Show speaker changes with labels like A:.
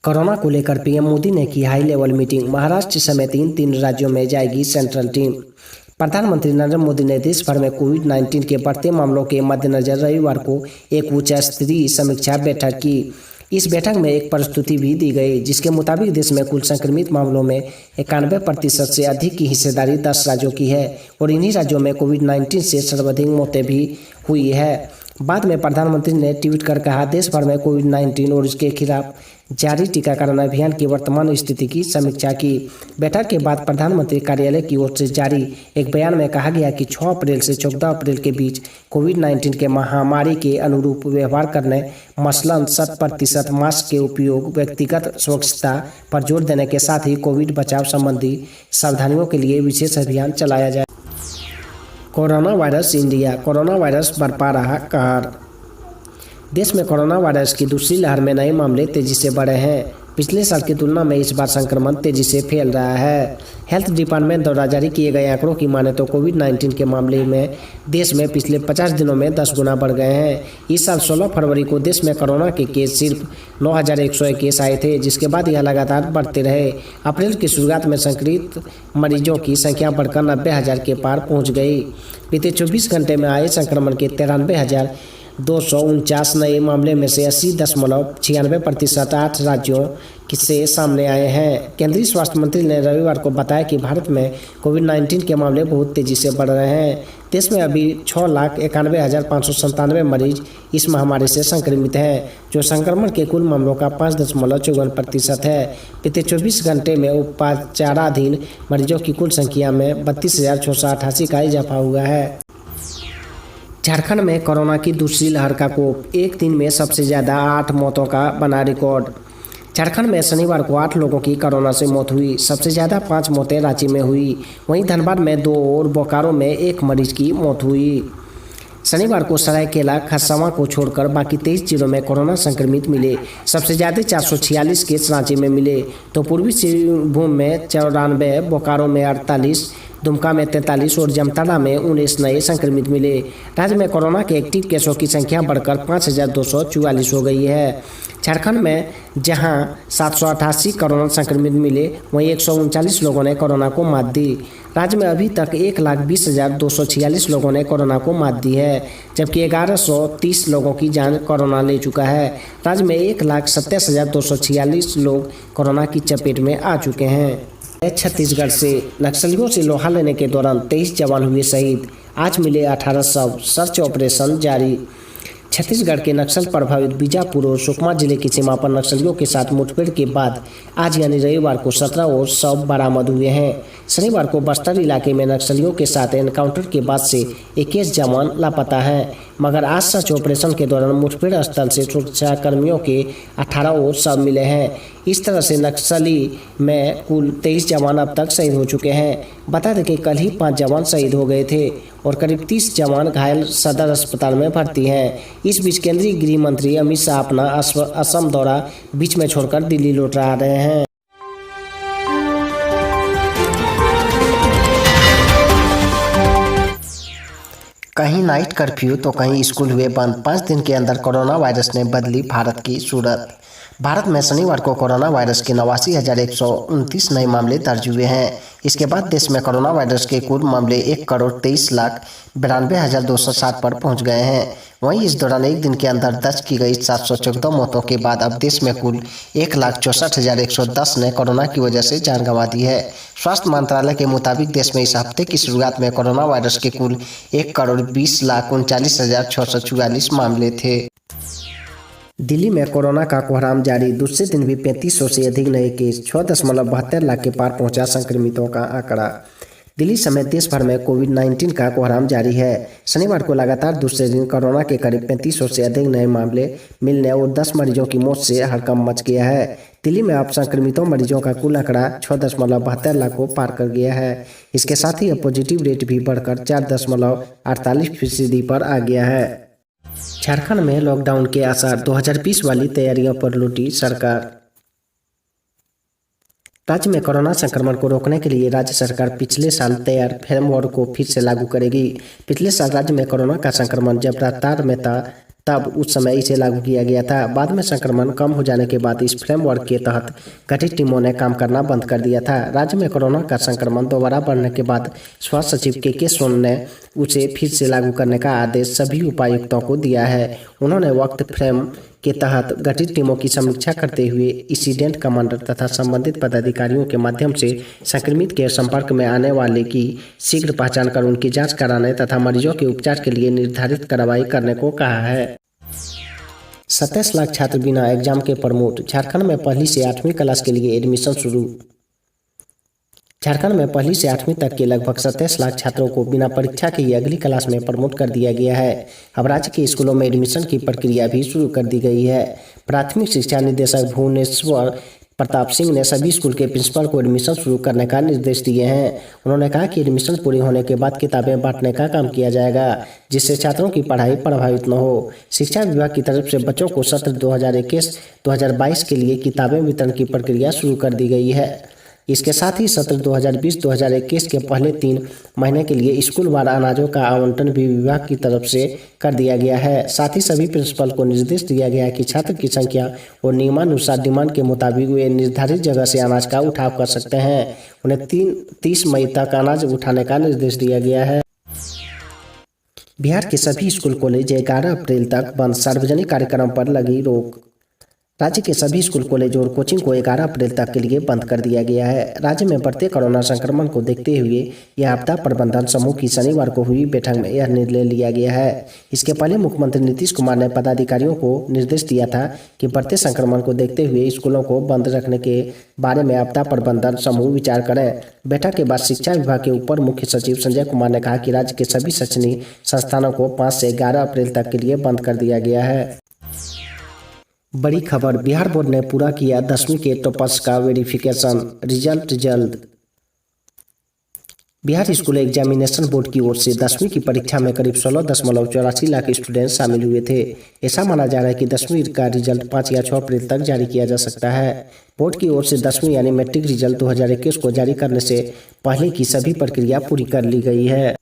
A: Corona को लेकर PM Modi ने की हाई लेवल मीटिंग। महाराष्ट्र समेत तीन राज्यों में जाएगी सेंट्रल टीम। प्रधानमंत्री नरेंद्र मोदी ने देश भर में कोविड-19 के बढ़ते मामलों के मद्देनजर रविवार को एक उच्च स्तरीय समीक्षा बैठक की। इस बैठक में एक प्रस्तुति भी दी गई, जिसके मुताबिक देश में कुल संक्रमित मामलों में 91% से अधिक की हिस्सेदारी 10 राज्यों की है और इन्हीं राज्यों में कोविड-19 से सर्वाधिक मौतें भी हुई है। बाद में प्रधानमंत्री ने ट्वीट कर कहा, देश भर में कोविड-19 और इसके खिलाफ जारी टीकाकरण अभियान की वर्तमान स्थिति की समीक्षा की। बैठक के बाद प्रधानमंत्री कार्यालय की ओर से जारी एक बयान में कहा गया कि 6 अप्रैल से 14 अप्रैल के बीच कोविड-19 के महामारी के अनुरूप व्यवहार करने, मसलन 100% मास्क के उपयोग, व्यक्तिगत स्वच्छता पर जोर देने के साथ ही कोविड बचाव संबंधी सावधानियों के लिए विशेष अभियान चलाया जाए। Corona virus India. Corona virus बरपा रहा कहर। देश में कोरोना वायरस की दूसरी लहर में नए मामले तेजी से बढ़े हैं। पिछले साल की तुलना में इस बार संक्रमण तेजी से फैल रहा है। हेल्थ डिपार्टमेंट द्वारा जारी किए गए आंकड़ों की माने तो कोविड-19 के मामले में देश में पिछले 50 दिनों में 10 गुना बढ़ गए हैं। इस साल 16 फरवरी को देश में कोरोना के केस सिर्फ 9,101 केस आए थे, जिसके बाद यह लगातार बढ़ते रहे। अप्रैल की शुरुआत में संक्रमित मरीजों की संख्या बढ़कर 90,000 के पार पहुँच गई। बीते 24 घंटे में आए संक्रमण के 93,249 नए मामले में से 80.96% 8 राज्यों से सामने आए हैं। केंद्रीय स्वास्थ्य मंत्री ने रविवार को बताया कि भारत में कोविड-19 के मामले बहुत तेजी से बढ़ रहे हैं। देश में अभी 6,91,597 मरीज इस महामारी से संक्रमित हैं, जो संक्रमण के कुल मामलों का 5.54% है। बीते 24 घंटे में उपचाराधीन मरीजों की कुल संख्या में 32,688 का इजाफा हुआ है। झारखंड में कोरोना की दूसरी लहर का कोप। एक दिन में सबसे ज़्यादा 8 मौतों का बना रिकॉर्ड। झारखंड में शनिवार को 8 लोगों की कोरोना से मौत हुई। सबसे ज़्यादा 5 मौतें रांची में हुई। वहीं धनबाद में 2 और बोकारो में 1 मरीज की मौत हुई। शनिवार को सरायकेला खरसावां को छोड़कर बाकी 23 जिलों में कोरोना संक्रमित मिले। सबसे ज़्यादा 446 केस रांची में मिले तो पूर्वी सिंहभूम में 94, बोकारो में 48, दुमका में 43 और जामताड़ा में 19 नए संक्रमित मिले। राज्य में कोरोना के एक्टिव केसों की संख्या बढ़कर 5,244 हो गई है। झारखंड में जहां 788 कोरोना संक्रमित मिले, वहीं 139 लोगों ने कोरोना को मात दी। राज्य में अभी तक 1,20,246 लोगों ने कोरोना को मात दी है, जबकि 1,130 लोगों की जान कोरोना ले चुका है। राज्य में 1,27,246 लोग कोरोना की चपेट में आ चुके हैं। छत्तीसगढ़ से नक्सलियों से लोहा लेने के दौरान 23 जवान हुए शहीद। आज मिले 18 शव। सर्च ऑपरेशन जारी। छत्तीसगढ़ के नक्सल प्रभावित बीजापुर और सुकमा जिले की सीमा पर नक्सलियों के साथ मुठभेड़ के बाद आज यानी रविवार को 17 और शव बरामद हुए हैं। शनिवार को बस्तर इलाके में नक्सलियों के साथ एनकाउंटर के बाद से 21 जवान लापता हैं, मगर आज सर्च ऑपरेशन के दौरान मुठभेड़ स्थल से सुरक्षाकर्मियों के 18 और शव मिले हैं। इस तरह से नक्सली में कुल 23 जवान अब तक शहीद हो चुके हैं। बता दें कि कल ही 5 जवान शहीद हो गए थे और करीब 30 जवान घायल सदर अस्पताल में भर्ती हैं। इस बीच केंद्रीय गृह मंत्री अमित शाह अपना असम दौरा बीच में छोड़कर दिल्ली लौट रहे हैं। कहीं नाइट कर्फ्यू तो कहीं स्कूल हुए बंद। 5 दिन के अंदर कोरोना वायरस ने बदली भारत की सूरत। भारत में शनिवार को कोरोना वायरस के 89,129 नए मामले दर्ज हुए हैं। इसके बाद देश में कोरोना वायरस के कुल मामले 1,23,92,260 पर पहुंच गए हैं। वहीं इस दौरान एक दिन के अंदर दर्ज की गई 714 मौतों के बाद अब देश में कुल 1,64,110 ने कोरोना की वजह से जान गंवा दी है। स्वास्थ्य मंत्रालय के मुताबिक देश में इस हफ्ते की शुरुआत में कोरोना वायरस के कुल 1,20,39,644 मामले थे। दिल्ली में कोरोना का कोहराम जारी। दूसरे दिन भी 3500 से अधिक नए केस। 6.72 लाख के पार पहुंचा संक्रमितों का आंकड़ा। दिल्ली समेत देश भर में कोविड-19 का कोहराम जारी है। शनिवार को लगातार दूसरे दिन कोरोना के करीब 3500 से अधिक नए मामले मिलने और 10 मरीजों की मौत से हड़कंप मच गया है। दिल्ली में अब संक्रमितों मरीजों का कुल आंकड़ा 6.72 लाख को पार कर गया है। इसके साथ ही अब पॉजिटिव रेट भी बढ़कर 4.48% पर आ गया है। झारखंड में लॉकडाउन के आसार। 2020 वाली तैयारियों पर लुटी सरकार। राज्य में कोरोना संक्रमण को रोकने के लिए राज्य सरकार पिछले साल तैयार फ्रेमवर्क को फिर से लागू करेगी। पिछले साल राज्य में कोरोना का संक्रमण जब रफ्तार में था, तब उस समय इसे लागू किया गया था। बाद में संक्रमण कम हो जाने के बाद इस फ्रेमवर्क के तहत गठित टीमों ने काम करना बंद कर दिया था। राज्य में कोरोना का संक्रमण दोबारा बढ़ने के बाद स्वास्थ्य सचिव के सोन ने उसे फिर से लागू करने का आदेश सभी उपायुक्तों को दिया है। उन्होंने वक्त फ्रेम के तहत गठित टीमों की समीक्षा करते हुए इंसिडेंट कमांडर तथा संबंधित पदाधिकारियों के माध्यम से संक्रमित के संपर्क में आने वाले की शीघ्र पहचान कर उनकी जांच कराने तथा मरीजों के उपचार के लिए निर्धारित कार्रवाई करने को कहा है। 27 लाख छात्र बिना एग्जाम के प्रमोट। झारखंड में पहली से 8वीं क्लास के लिए एडमिशन शुरू। झारखंड में पहली से 8वीं तक के लगभग 27 लाख छात्रों को बिना परीक्षा के ही अगली क्लास में प्रमोट कर दिया गया है। अब राज्य के स्कूलों में एडमिशन की प्रक्रिया भी शुरू कर दी गई है। प्राथमिक शिक्षा निदेशक भुवनेश्वर प्रताप सिंह ने सभी स्कूल के प्रिंसिपल को एडमिशन शुरू करने का निर्देश दिए हैं। उन्होंने कहा कि एडमिशन पूरी होने के बाद किताबें बांटने का काम किया जाएगा, जिससे छात्रों की पढ़ाई प्रभावित न हो। शिक्षा विभाग की तरफ से बच्चों को सत्र 2021-2022 के लिए किताबें वितरण की प्रक्रिया शुरू कर दी गई है। इसके साथ ही सत्र 2020-2021 के पहले 3 महीने के लिए स्कूलवार अनाजों का आवंटन भी विभाग की तरफ से कर दिया गया है। साथ ही सभी प्रिंसिपल को निर्देश दिया गया है कि छात्र की संख्या और नियमानुसार डिमांड के मुताबिक वे निर्धारित जगह से अनाज का उठाव कर सकते हैं। उन्हें 30 मई तक अनाज उठाने का निर्देश दिया गया है। बिहार के सभी स्कूल कॉलेज 11 अप्रैल तक बंद। सार्वजनिक कार्यक्रम पर लगी रोक। राज्य के सभी स्कूल कॉलेज और कोचिंग को 11 अप्रैल तक के लिए बंद कर दिया गया है। राज्य में बढ़ते कोरोना संक्रमण को देखते हुए यह आपदा प्रबंधन समूह की शनिवार को हुई बैठक में यह निर्णय लिया गया है। इसके पहले मुख्यमंत्री नीतीश कुमार ने पदाधिकारियों को निर्देश दिया था कि बढ़ते संक्रमण को देखते हुए स्कूलों को बंद रखने के बारे में आपदा प्रबंधन समूह विचार करें। बैठक के बाद शिक्षा विभाग के अपर मुख्य सचिव संजय कुमार ने कहा कि राज्य के सभी शैक्षणिक संस्थानों को 5 से 11 अप्रैल तक के लिए बंद कर दिया गया है। बड़ी खबर, बिहार बोर्ड ने पूरा किया 10वीं के टॉपर्स का वेरिफिकेशन, रिजल्ट जल्द। बिहार स्कूल एग्जामिनेशन बोर्ड की ओर से 10वीं की परीक्षा में करीब 16.84 लाख स्टूडेंट शामिल हुए थे। ऐसा माना जा रहा है कि 10वीं का रिजल्ट 5 या 6 अप्रैल तक जारी किया जा सकता है। बोर्ड की ओर से 10वीं यानी मैट्रिक रिजल्ट 2021 को जारी करने से पहले की सभी प्रक्रिया पूरी कर ली गई है।